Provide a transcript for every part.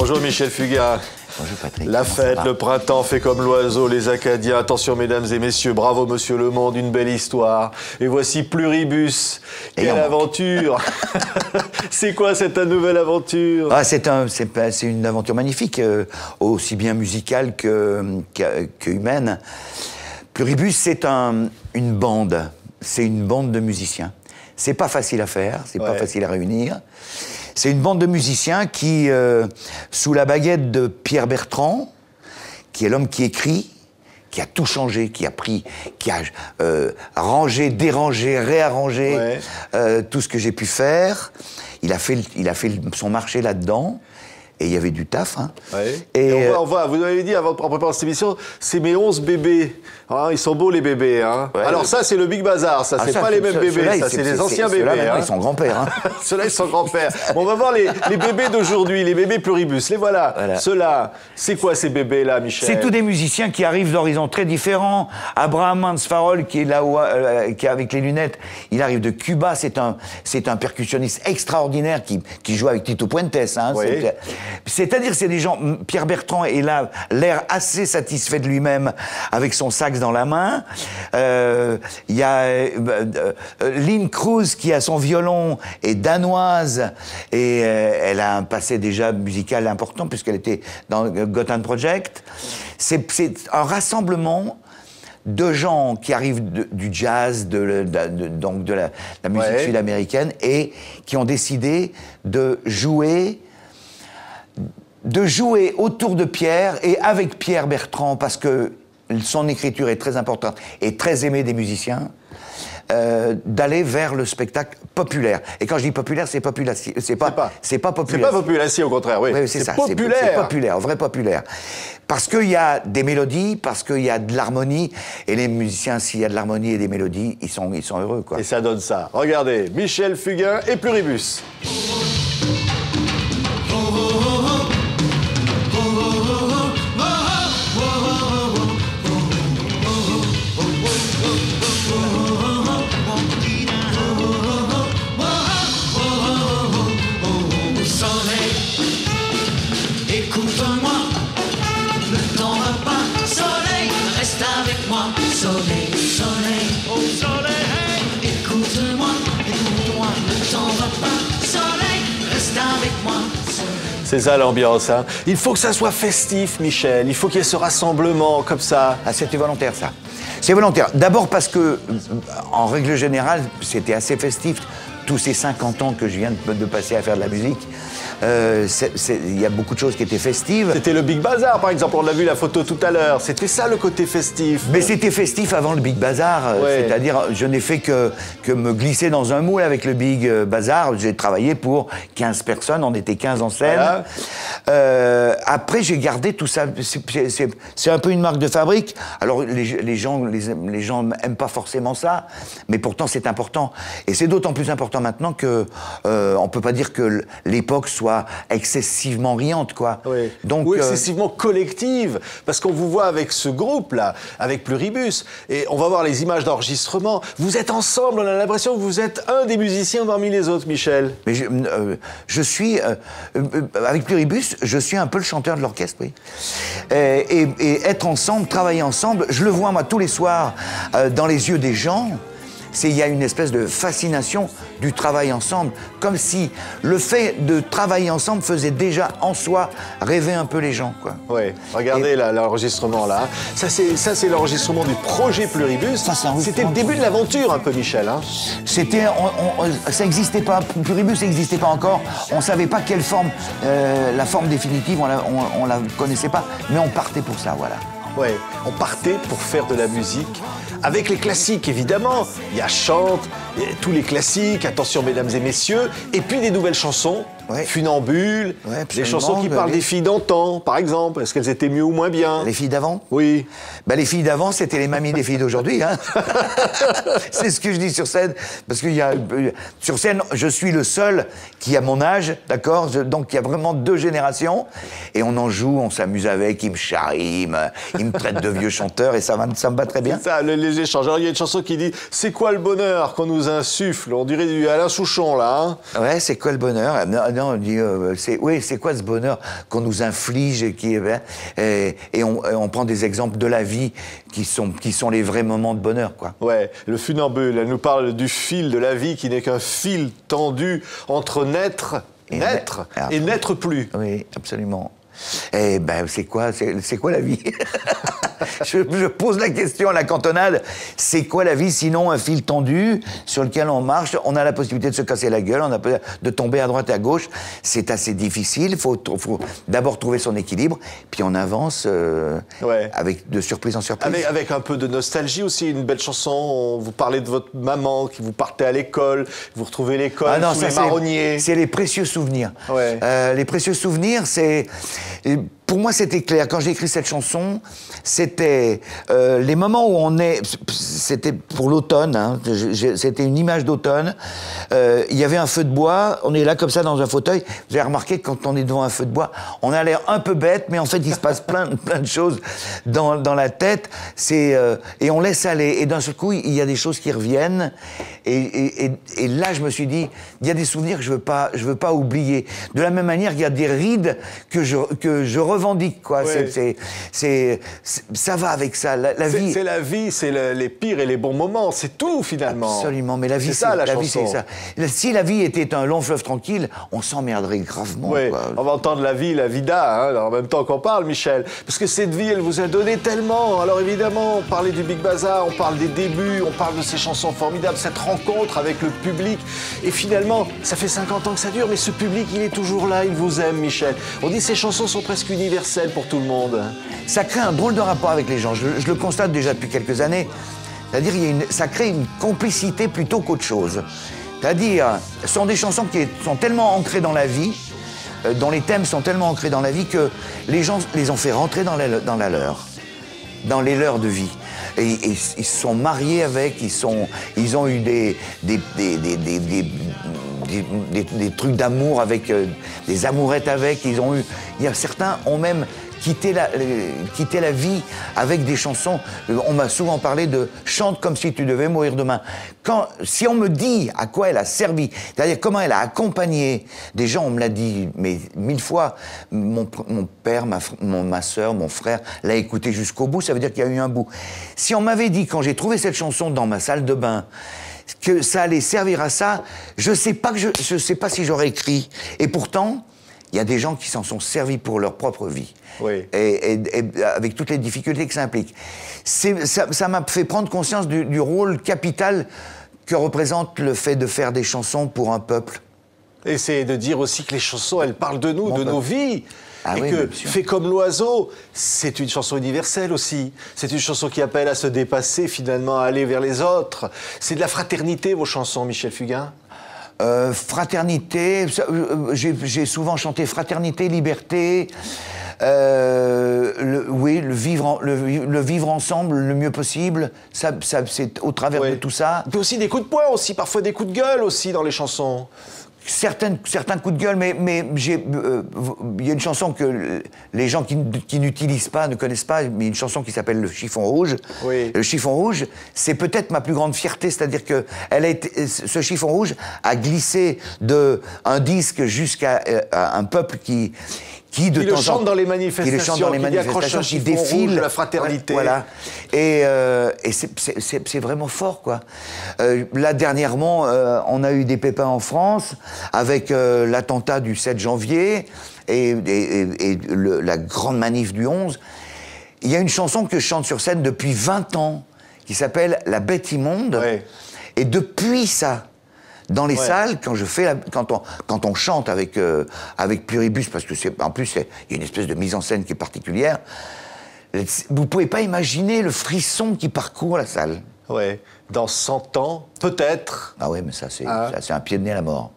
Bonjour Michel Fugain. Bonjour Patrick. La fête, le printemps fait comme l'oiseau, les Acadiens. Attention mesdames et messieurs, bravo monsieur Le Monde, une belle histoire. Et voici Pluribus. Quelle aventure. C'est quoi cette nouvelle aventure? Ah, c'est une aventure magnifique, aussi bien musicale que humaine. Pluribus, c'est une bande. C'est une bande de musiciens. C'est pas facile à faire, c'est pas facile à réunir. C'est une bande de musiciens qui, sous la baguette de Pierre Bertrand, qui est l'homme qui écrit, qui a tout changé, qui a rangé, dérangé, réarrangé tout ce que j'ai pu faire. Il a fait son marché là-dedans. Et il y avait du taf. Hein. Ouais. Et on voit, vous avez dit en préparant cette émission, c'est mes 11 bébés. Hein, ils sont beaux les bébés. Hein. Ouais, alors ça, c'est le Big Bazar. Ça, c'est pas les mêmes bébés. Ça, c'est les anciens bébés. Ceux-là, ils sont grands-pères. Hein. Ceux-là, ils sont grands-pères. On va voir les bébés d'aujourd'hui, les bébés Pluribus. Les voilà. Ceux-là, c'est quoi ces bébés-là, Michel? C'est tous des musiciens qui arrivent d'horizons très différents. Abraham Mansfarol, qui est là qui est avec les lunettes, il arrive de Cuba. C'est un percussionniste extraordinaire qui joue avec Tito Puentes. Hein. Oui. C'est-à-dire, c'est des gens. Pierre Bertrand est là, l'air assez satisfait de lui-même, avec son sax dans la main. Il y a Lynn Cruz qui a son violon, est danoise et elle a un passé déjà musical important puisqu'elle était dans Gotham Project. C'est un rassemblement de gens qui arrivent du jazz, donc de la musique sud-américaine et qui ont décidé de jouer autour de Pierre et avec Pierre Bertrand, parce que son écriture est très importante et très aimée des musiciens, d'aller vers le spectacle populaire. Et quand je dis populaire, c'est populatie. C'est pas populaire. C'est pas populatie, au contraire, oui. C'est ça. Populaire. C'est populaire, vrai populaire. Parce qu'il y a des mélodies, parce qu'il y a de l'harmonie, et les musiciens, s'il y a de l'harmonie et des mélodies, ils sont heureux, quoi. Et ça donne ça. Regardez, Michel Fugain et Pluribus. C'est ça l'ambiance, hein. Il faut que ça soit festif, Michel. Il faut qu'il y ait ce rassemblement comme ça. Ah, c'était volontaire, ça. C'est volontaire. D'abord parce que, en règle générale, c'était assez festif. Tous ces 50 ans que je viens de passer à faire de la musique, il y a beaucoup de choses qui étaient festives. C'était le Big Bazar, par exemple. On a vu la photo tout à l'heure. C'était ça le côté festif. Mais c'était festif avant le Big Bazar. C'est-à-dire, je n'ai fait que me glisser dans un moule avec le Big Bazar. J'ai travaillé pour 15 personnes. On était 15 en scène. Voilà. Après, j'ai gardé tout ça. C'est un peu une marque de fabrique. Alors, les gens n'aiment pas forcément ça. Mais pourtant, c'est important. Et c'est d'autant plus important maintenant que on peut pas dire que l'époque soit excessivement riante, quoi. Oui. Donc, ou excessivement collective, parce qu'on vous voit avec ce groupe-là, avec Pluribus, et on va voir les images d'enregistrement. Vous êtes ensemble, on a l'impression que vous êtes un des musiciens parmi les autres, Michel. Mais je suis, avec Pluribus, je suis un peu le chanteur de l'orchestre, oui. Et être ensemble, travailler ensemble, je le vois, moi, tous les soirs, dans les yeux des gens. Il y a une espèce de fascination du travail ensemble, comme si le fait de travailler ensemble faisait déjà en soi rêver un peu les gens, quoi. Oui, regardez l'enregistrement là. Ça c'est l'enregistrement du projet Pluribus. C'était le début de l'aventure un peu, Michel. Hein. Ça n'existait pas, Pluribus n'existait pas encore. On ne savait pas quelle forme, la forme définitive, on la connaissait pas, mais on partait pour ça, voilà. Oui, on partait pour faire de la musique avec les classiques, évidemment. Il y a Chante, tous les classiques, attention mesdames et messieurs, et puis des nouvelles chansons, Funambule, des chansons qui parlent des filles d'antan, par exemple. Est-ce qu'elles étaient mieux ou moins bien? Les filles d'avant? Oui. Ben, les filles d'avant, c'était les mamies des filles d'aujourd'hui. Hein. C'est ce que je dis sur scène. Parce que sur scène, je suis le seul qui a mon âge, d'accord? Donc il y a vraiment 2 générations. Et on en joue, on s'amuse avec, il me charrie, il me traite de vieux chanteur et ça me va très bien. C'est ça, les échanges. Alors il y a une chanson qui dit « C'est quoi le bonheur qu'on nous nous insuffle. On dirait du Alain Souchon, là. Hein. Ouais, c'est quoi le bonheur? Non, on dit, c'est quoi ce bonheur qu'on nous inflige et on prend des exemples de la vie qui sont les vrais moments de bonheur, quoi. Ouais, le funambule, elle nous parle du fil de la vie qui n'est qu'un fil tendu entre naître et n'être plus. Oui, absolument. Eh ben, c'est quoi la vie? je pose la question à la cantonade. C'est quoi la vie sinon un fil tendu sur lequel on marche? On a la possibilité de se casser la gueule, on a de tomber à droite et à gauche. C'est assez difficile. Il faut d'abord trouver son équilibre, puis on avance avec de surprise en surprise. Avec un peu de nostalgie aussi, une belle chanson. Vous parlez de votre maman qui vous partait à l'école, vous retrouvez l'école sous les marronniers. C'est les précieux souvenirs. Ouais. Les précieux souvenirs, c'est... Pour moi, c'était clair. Quand j'ai écrit cette chanson, c'était les moments où on est... C'était pour l'automne, hein, c'était une image d'automne. Il y avait un feu de bois, on est là comme ça dans un fauteuil. Vous avez remarqué que quand on est devant un feu de bois, on a l'air un peu bête, mais en fait, il se passe plein de choses dans la tête. Et on laisse aller. Et d'un seul coup, il y a des choses qui reviennent. Et là, je me suis dit, il y a des souvenirs que je veux pas oublier. De la même manière, il y a des rides que je revendique, quoi. Ouais. Ça va avec ça. La vie. C'est la vie, c'est les pires et les bons moments. C'est tout, finalement. Absolument. Mais la vie, c'est ça, la chanson. Vie, c'est ça. Si la vie était un long fleuve tranquille, on s'emmerderait gravement. Oui, quoi. on va entendre la vie, la vida, hein, en même temps qu'on parle, Michel. Parce que cette vie, elle vous a donné tellement. Alors évidemment, on parlait du Big Bazar, on parle des débuts, on parle de ces chansons formidables, cette rencontre avec le public. Et finalement, ça fait 50 ans que ça dure, mais ce public, il est toujours là, il vous aime, Michel. On dit que ces chansons sont presque universelles pour tout le monde. Ça crée un drôle de rapport avec les gens. Je le constate déjà depuis quelques années. C'est-à-dire, ça crée une complicité plutôt qu'autre chose. C'est-à-dire, ce sont des chansons qui sont tellement ancrées dans la vie, dont les thèmes sont tellement ancrés dans la vie que les gens les ont fait rentrer dans les leurs de vie. Et ils se sont mariés avec, ils ont eu des trucs d'amour avec, des amourettes avec, certains ont même quitté la vie avec des chansons. On m'a souvent parlé de « chante comme si tu devais mourir demain ». Si on me dit à quoi elle a servi, c'est-à-dire comment elle a accompagné des gens, on me l'a dit mais 1000 fois, mon père, ma sœur, mon frère l'a écouté jusqu'au bout, ça veut dire qu'il y a eu un bout. Si on m'avait dit, quand j'ai trouvé cette chanson dans ma salle de bain, que ça allait servir à ça, je sais pas si j'aurais écrit. Et pourtant, il y a des gens qui s'en sont servis pour leur propre vie. Oui. Et avec toutes les difficultés que ça implique. Ça m'a fait prendre conscience du rôle capital que représente le fait de faire des chansons pour un peuple. Et c'est de dire aussi que les chansons, elles parlent de nous, de nos vies. Ah et oui, que Fait comme l'oiseau, c'est une chanson universelle aussi. C'est une chanson qui appelle à se dépasser, finalement, à aller vers les autres. C'est de la fraternité, vos chansons, Michel Fugain. Fraternité, j'ai souvent chanté fraternité, liberté, le vivre ensemble le mieux possible, c'est au travers de tout ça. Et puis aussi des coups de poing aussi, parfois des coups de gueule aussi dans les chansons. Certains coups de gueule, mais il y a une chanson que les gens qui n'utilisent pas, ne connaissent pas, mais une chanson qui s'appelle Le Chiffon Rouge. Oui. Le Chiffon Rouge, c'est peut-être ma plus grande fierté, c'est-à-dire que ce Chiffon Rouge a glissé d'un disque jusqu'à un peuple qui le chante dans les manifestations, qui défile, la fraternité. Voilà. Et c'est vraiment fort, quoi. Là, dernièrement, on a eu des pépins en France avec l'attentat du 7 janvier et la grande manif du 11. Il y a une chanson que je chante sur scène depuis 20 ans qui s'appelle « La bête immonde Ouais. ». Et depuis ça, dans les salles, quand on chante avec Pluribus, parce que en plus il y a une espèce de mise en scène qui est particulière, vous pouvez pas imaginer le frisson qui parcourt la salle. Ouais. Dans 100 ans, peut-être. Ah ouais, mais ça c'est un pied de nez à la mort.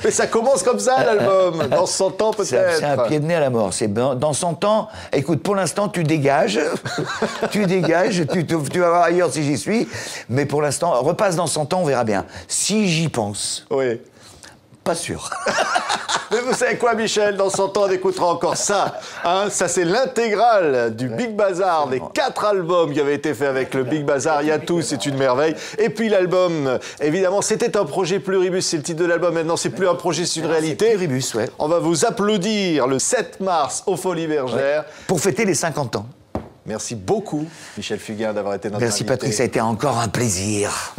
Mais ça commence comme ça, l'album. Dans 100 ans, peut-être. C'est un pied de nez à la mort. Dans 100 ans, écoute, pour l'instant, tu dégages. Tu vas voir ailleurs si j'y suis. Mais pour l'instant, repasse dans 100 ans, on verra bien. Si j'y pense. Oui. Pas sûr. Mais vous savez quoi, Michel? Dans 100 ans, on écoutera encore ça. Hein, ça, c'est l'intégrale du Big Bazar, des 4 albums qui avaient été faits avec le Big Bazar. Il y a tout, c'est une merveille. Et puis l'album, évidemment, c'était un projet Pluribus, c'est le titre de l'album. Maintenant, c'est plus un projet, c'est une réalité. Pluribus, ouais. On va vous applaudir le 7 mars au Folies Bergères. Ouais. Pour fêter les 50 ans. Merci beaucoup, Michel Fugain, d'avoir été notre invité. Merci, Patrick, ça a été encore un plaisir.